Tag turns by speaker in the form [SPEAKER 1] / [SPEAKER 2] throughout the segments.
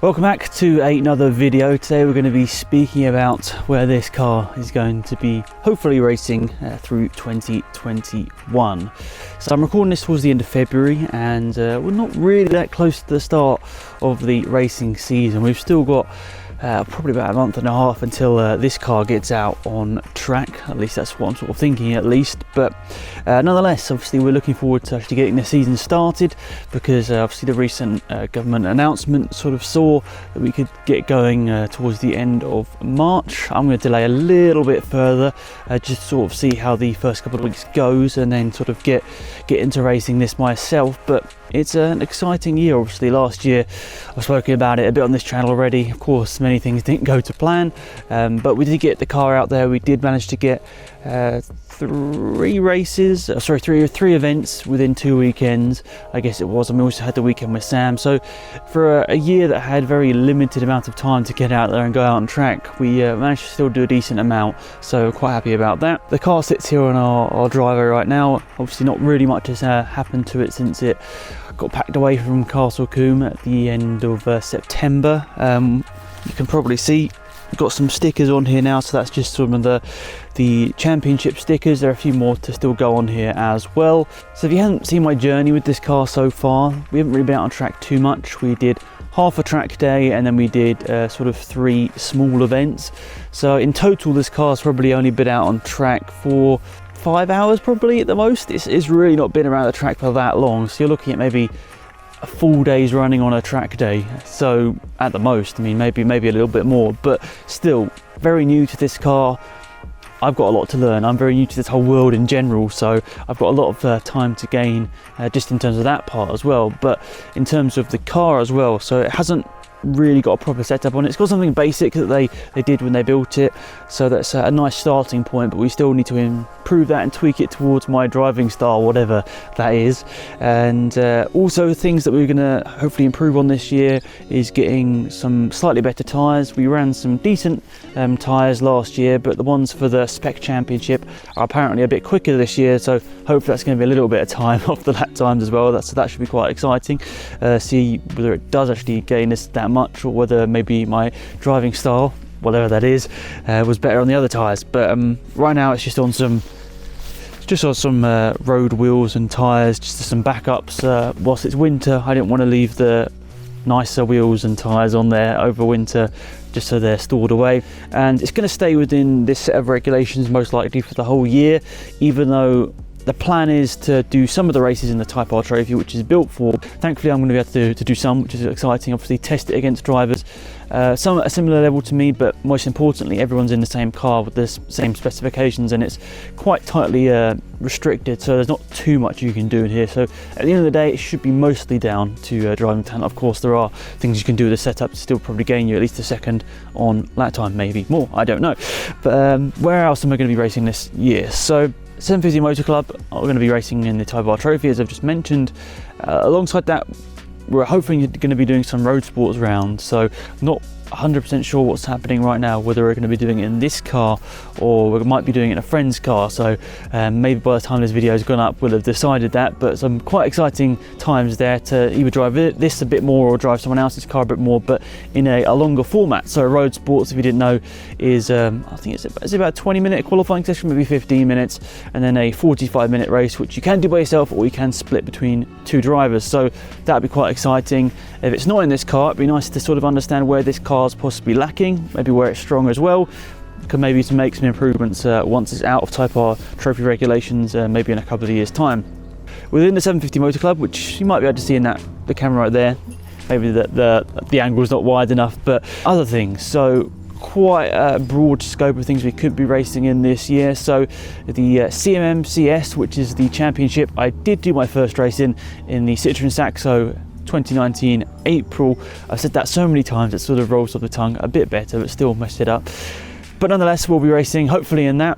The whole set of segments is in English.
[SPEAKER 1] Welcome back to another video. Today we're going to be speaking about where this car is going to be hopefully racing through 2021. So I'm recording this towards the end of February and we're not really that close to the start of the racing season. We've still got probably about a month and a half until this car gets out on track. At least that's what I'm sort of thinking at least. But nonetheless, obviously we're looking forward to actually getting the season started because obviously the recent government announcement sort of saw that we could get going towards the end of March. I'm going to delay a little bit further just to sort of see how the first couple of weeks goes and then sort of get into racing this myself. But it's an exciting year. Obviously last year I've spoken about it a bit on this channel already. Of course many things didn't go to plan, but we did get the car out there. We did manage to get three events within 2 weekends, I guess it was, and we also had the weekend with Sam. So for a year that had very limited amount of time to get out there and go out on track, we managed to still do a decent amount, so quite happy about that. The car sits here on our driveway right now. Obviously not really much has happened to it since it got packed away from Castle Combe at the end of September. You can probably see we've got some stickers on here now, so that's just some of the championship stickers. There are a few more to still go on here as well. So if you haven't seen my journey with this car so far, we haven't really been out on track too much. We did half a track day and then we did sort of 3 small events. So in total this car's probably only been out on track for 5 hours probably at the most. It's really not been around the track for that long, so you're looking at maybe a full day's running on a track day, so at the most. I mean maybe a little bit more, but still very new to this car. I've got a lot to learn. I'm very new to this whole world in general, so I've got a lot of time to gain just in terms of that part as well, but in terms of the car as well. So it hasn't really got a proper setup on it. It's got something basic that they did when they built it, so that's a nice starting point, but we still need to improve that and tweak it towards my driving style, whatever that is. And also things that we're going to hopefully improve on this year is getting some slightly better tyres. We ran some decent tyres last year, but the ones for the Spec Championship are apparently a bit quicker this year, so hopefully that's going to be a little bit of time off the lap times as well. So that should be quite exciting. See whether it does actually gain us that much, or whether maybe my driving style, whatever that is, was better on the other tyres. But right now it's just on some road wheels and tyres, just some backups whilst it's winter. I didn't want to leave the nicer wheels and tyres on there over winter just so they're stored away, and it's going to stay within this set of regulations most likely for the whole year, even though the plan is to do some of the races in the Type R Trophy, which is built for. Thankfully I'm going to be able to do some, which is exciting. Obviously test it against drivers, some at a similar level to me, but most importantly everyone's in the same car with the same specifications, and it's quite tightly restricted, so there's not too much you can do in here. So at the end of the day it should be mostly down to driving talent. Of course there are things you can do with the setup to still probably gain you at least a second on lap time, maybe more, I don't know. But where else am I going to be racing this year? So 750 Motor Club are going to be racing in the Type R Trophy, as I've just mentioned. Alongside that, we're hoping you're going to be doing some road sports rounds, so not 100% sure what's happening right now, whether we're going to be doing it in this car or we might be doing it in a friend's car. So maybe by the time this video has gone up we'll have decided that, but some quite exciting times there to either drive this a bit more or drive someone else's car a bit more, but in a longer format. So road sports, if you didn't know, is I think it's about a 20-minute qualifying session, maybe 15 minutes, and then a 45-minute race, which you can do by yourself or you can split between 2 drivers. So that'd be quite exciting. If it's not in this car, it'd be nice to sort of understand where this car's possibly lacking, maybe where it's stronger as well. Could maybe to make some improvements once it's out of Type R Trophy regulations, maybe in a couple of years' time. Within the 750 Motor Club, which you might be able to see in the camera right there, maybe the angle's not wide enough, but other things. So quite a broad scope of things we could be racing in this year. So the CMM-CS, which is the championship, I did do my first race in the Citroen Saxo 2019 April. I've said that so many times it sort of rolls off the tongue a bit better, but still messed it up. But nonetheless we'll be racing hopefully in that.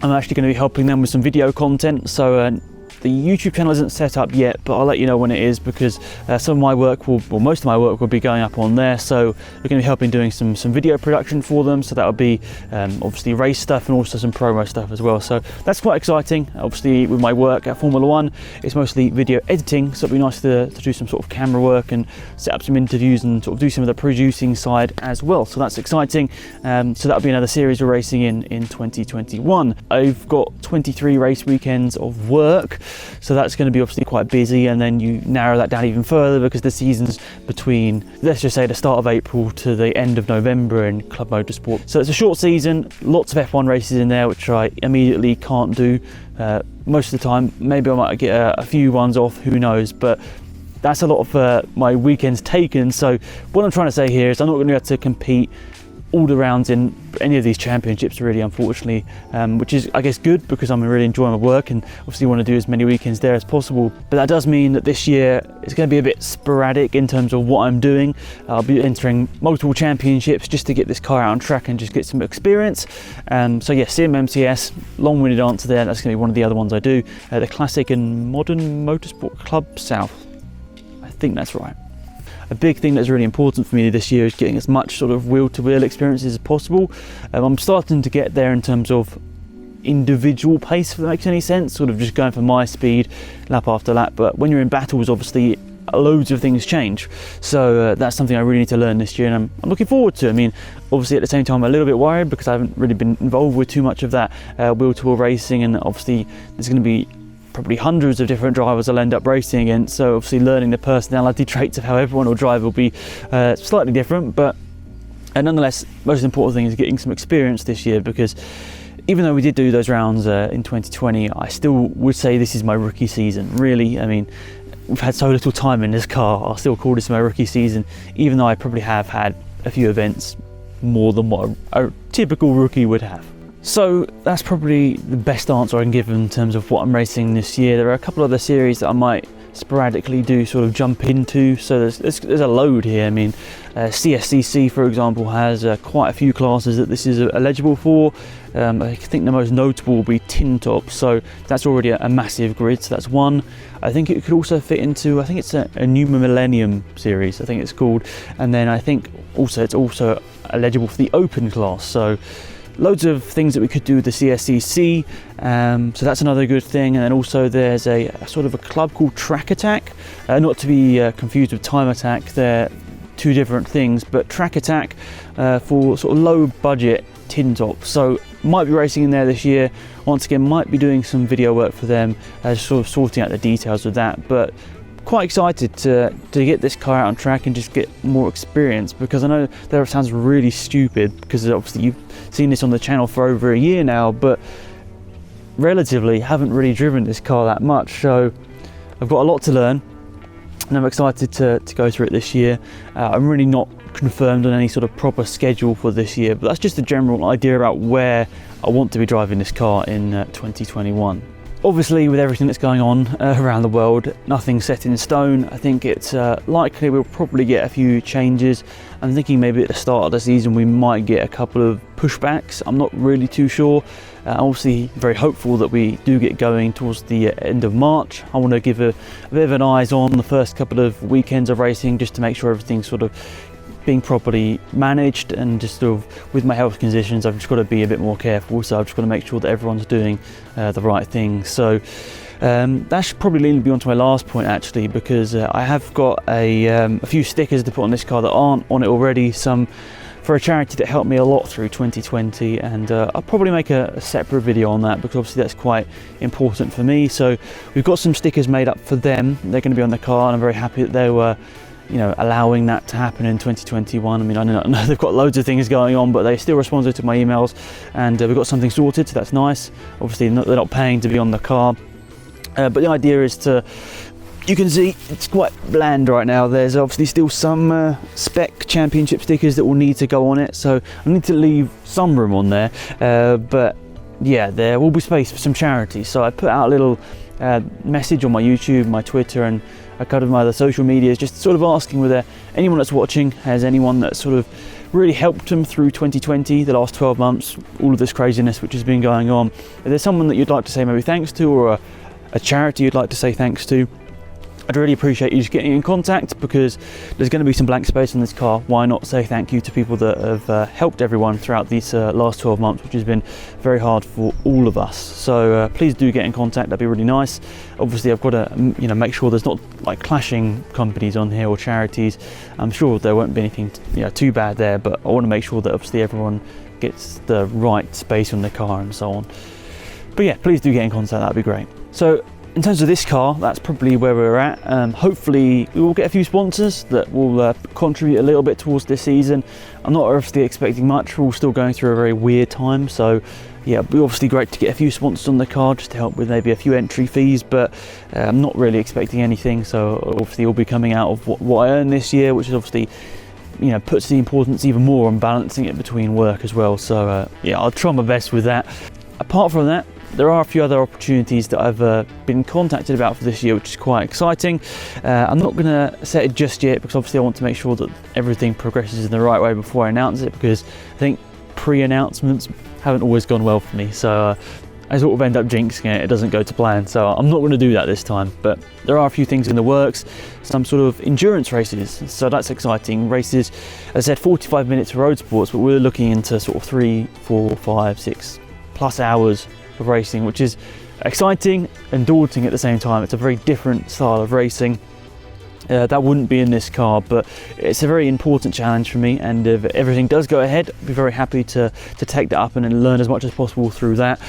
[SPEAKER 1] I'm actually going to be helping them with some video content, so The YouTube channel isn't set up yet, but I'll let you know when it is, because some of my work most of my work will be going up on there. So we're going to be helping doing some video production for them. So that will be obviously race stuff and also some promo stuff as well. So that's quite exciting. Obviously with my work at Formula One, it's mostly video editing. So it'll be nice to do some sort of camera work and set up some interviews and sort of do some of the producing side as well. So that's exciting. So that'll be another series we're racing in 2021. I've got 23 race weekends of work, so that's going to be obviously quite busy, and then you narrow that down even further because the season's between, let's just say, the start of April to the end of November in Club Motorsport. So it's a short season, lots of F1 races in there which I immediately can't do most of the time. Maybe I might get a few ones off, who knows, but that's a lot of my weekends taken. So what I'm trying to say here is I'm not going to be able to compete all the rounds in any of these championships really, unfortunately, which is, I guess, good because I'm really enjoying my work and obviously want to do as many weekends there as possible. But that does mean that this year it's going to be a bit sporadic in terms of what I'm doing. I'll be entering multiple championships just to get this car out on track and just get some experience. So yeah, CMMCS, long-winded answer there. That's going to be one of the other ones I do. The Classic and Modern Motorsport Club South. I think that's right. A big thing that's really important for me this year is getting as much sort of wheel-to-wheel experiences as possible. I'm starting to get there in terms of individual pace, if that makes any sense, sort of just going for my speed lap after lap. But when you're in battles, obviously loads of things change. So that's something I really need to learn this year, and I'm looking forward to. I mean, obviously at the same time I'm a little bit worried because I haven't really been involved with too much of that wheel-to-wheel racing, and obviously there's going to be probably hundreds of different drivers I'll end up racing against, so obviously learning the personality traits of how everyone will drive will be slightly different, but nonetheless, most important thing is getting some experience this year, because even though we did do those rounds in 2020, I still would say this is my rookie season, really. I mean, we've had so little time in this car, I'll still call this my rookie season, even though I probably have had a few events more than what a typical rookie would have. So that's probably the best answer I can give in terms of what I'm racing this year. There are a couple other series that I might sporadically do sort of jump into, so there's a load here. I mean, CSCC, for example, has quite a few classes that this is eligible for. I think the most notable will be Tin Top, so that's already a massive grid, so that's one. I think it could also fit into, I think it's a New Millennium series, I think it's called, and then I think also it's also eligible for the Open class, so loads of things that we could do with the CSCC, so that's another good thing. And then also there's a sort of a club called Track Attack, not to be confused with Time Attack, they're two different things, but Track Attack for sort of low budget tin top. So might be racing in there this year, once again might be doing some video work for them, sort of sorting out the details of that, but quite excited to get this car out on track and just get more experience, because I know that sounds really stupid because obviously you've seen this on the channel for over a year now, but relatively haven't really driven this car that much, so I've got a lot to learn and I'm excited to go through it this year. I'm really not confirmed on any sort of proper schedule for this year, but that's just a general idea about where I want to be driving this car in 2021. Obviously, with everything that's going on around the world, nothing's set in stone. I think it's likely we'll probably get a few changes. I'm thinking maybe at the start of the season we might get a couple of pushbacks. I'm not really too sure. Obviously, very hopeful that we do get going towards the end of March. I want to give a bit of an eyes on the first couple of weekends of racing just to make sure everything's sort of being properly managed, and just sort of with my health conditions I've just got to be a bit more careful, so I've just got to make sure that everyone's doing the right thing. So that should probably lead me on to my last point actually, because I have got a few stickers to put on this car that aren't on it already, some for a charity that helped me a lot through 2020, and I'll probably make a separate video on that because obviously that's quite important for me. So we've got some stickers made up for them, they're going to be on the car, and I'm very happy that they were allowing that to happen in 2021. I mean, I know they've got loads of things going on, but they still responded to my emails, and we've got something sorted, so that's nice. Obviously, they're not paying to be on the car, but the idea is to, you can see it's quite bland right now. There's obviously still some spec championship stickers that will need to go on it, so I need to leave some room on there, but yeah, there will be space for some charities. So I put out a little message on my YouTube, my Twitter, and a couple of my other social medias, just sort of asking whether anyone that's watching has anyone that sort of really helped them through 2020, the last 12 months, all of this craziness which has been going on. If there's someone that you'd like to say maybe thanks to, or a charity you'd like to say thanks to, I'd really appreciate you just getting in contact, because there's going to be some blank space on this car. Why not say thank you to people that have helped everyone throughout these last 12 months, which has been very hard for all of us. So please do get in contact, that'd be really nice. Obviously I've got to make sure there's not like clashing companies on here or charities. I'm sure there won't be anything too bad there, but I want to make sure that obviously everyone gets the right space on their car and so on. But yeah, please do get in contact, that'd be great. So in terms of this car, that's probably where we're at. Hopefully we will get a few sponsors that will contribute a little bit towards this season. I'm not obviously expecting much, we're all still going through a very weird time, so yeah, it'd be obviously great to get a few sponsors on the car just to help with maybe a few entry fees, but I'm not really expecting anything, so obviously it'll be coming out of what I earn this year, which is obviously puts the importance even more on balancing it between work as well. So yeah, I'll try my best with that. Apart from that, there are a few other opportunities that I've been contacted about for this year, which is quite exciting. I'm not going to set it just yet, because obviously I want to make sure that everything progresses in the right way before I announce it, because I think pre-announcements haven't always gone well for me. So I sort of end up jinxing it, it doesn't go to plan. So I'm not going to do that this time, but there are a few things in the works, some sort of endurance races. So that's exciting. Races, as I said, 45 minutes for road sports, but we're looking into sort of 3, 4, 5, 6 plus hours of racing, which is exciting and daunting at the same time. It's a very different style of racing. That wouldn't be in this car, but it's a very important challenge for me, and if everything does go ahead, I'd be very happy to take that up and learn as much as possible through that.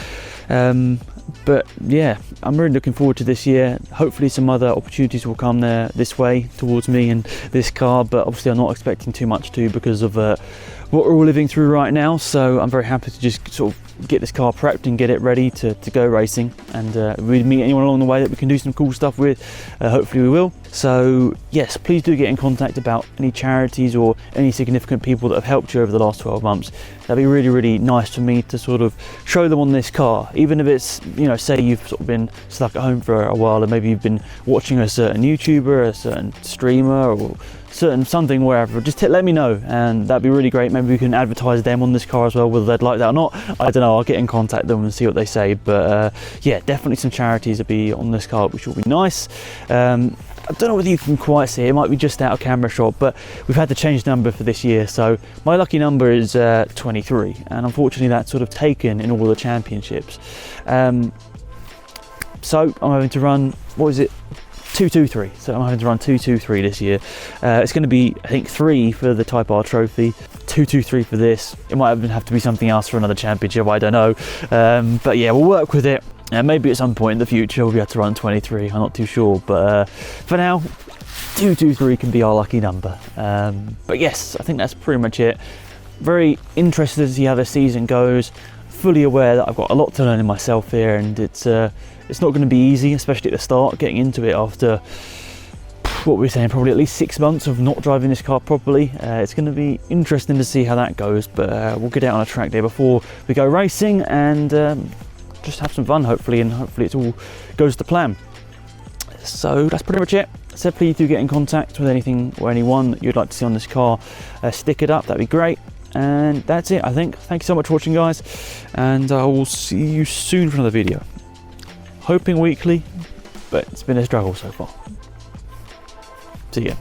[SPEAKER 1] But yeah, I'm really looking forward to this year. Hopefully some other opportunities will come there this way towards me and this car, but obviously I'm not expecting too much because of what we're all living through right now. So I'm very happy to just sort of get this car prepped and get it ready to go racing, and if we meet anyone along the way that we can do some cool stuff with, hopefully we will. So yes, please do get in contact about any charities or any significant people that have helped you over the last 12 months. That'd be really, really nice for me to sort of show them on this car, even if it's, say you've sort of been stuck at home for a while and maybe you've been watching a certain YouTuber, a certain streamer, or certain something, wherever, just let me know, and that'd be really great. Maybe we can advertise them on this car as well, whether they'd like that or not, I don't know. I'll get in contact with them and see what they say, but yeah, definitely some charities will be on this car, which will be nice. I don't know whether you can quite see it, it might be just out of camera shot, but we've had to change number for this year, so my lucky number is 23, and unfortunately that's sort of taken in all the championships. So I'm having to run, 223, so I'm having to run 223 this year. It's going to be, I think, 3 for the Type R trophy, 223 for this. It might even have to be something else for another championship, I don't know. But yeah, we'll work with it. Maybe at some point in the future we'll be able to run 23, I'm not too sure, but for now 223 can be our lucky number. But yes, I think that's pretty much it. Very interested to see how the season goes, fully aware that I've got a lot to learn in myself here, and it's not going to be easy, especially at the start, getting into it after what we're saying, probably at least 6 months of not driving this car properly. It's going to be interesting to see how that goes, but we'll get out on a track day before we go racing, and just have some fun, hopefully, and hopefully it all goes to plan. So that's pretty much it. So please do get in contact with anything or anyone that you'd like to see on this car. Stick it up, that'd be great. And that's it, I think. Thank you so much for watching, guys, and I will see you soon for another video. Hoping weekly, but it's been a struggle so far. See ya.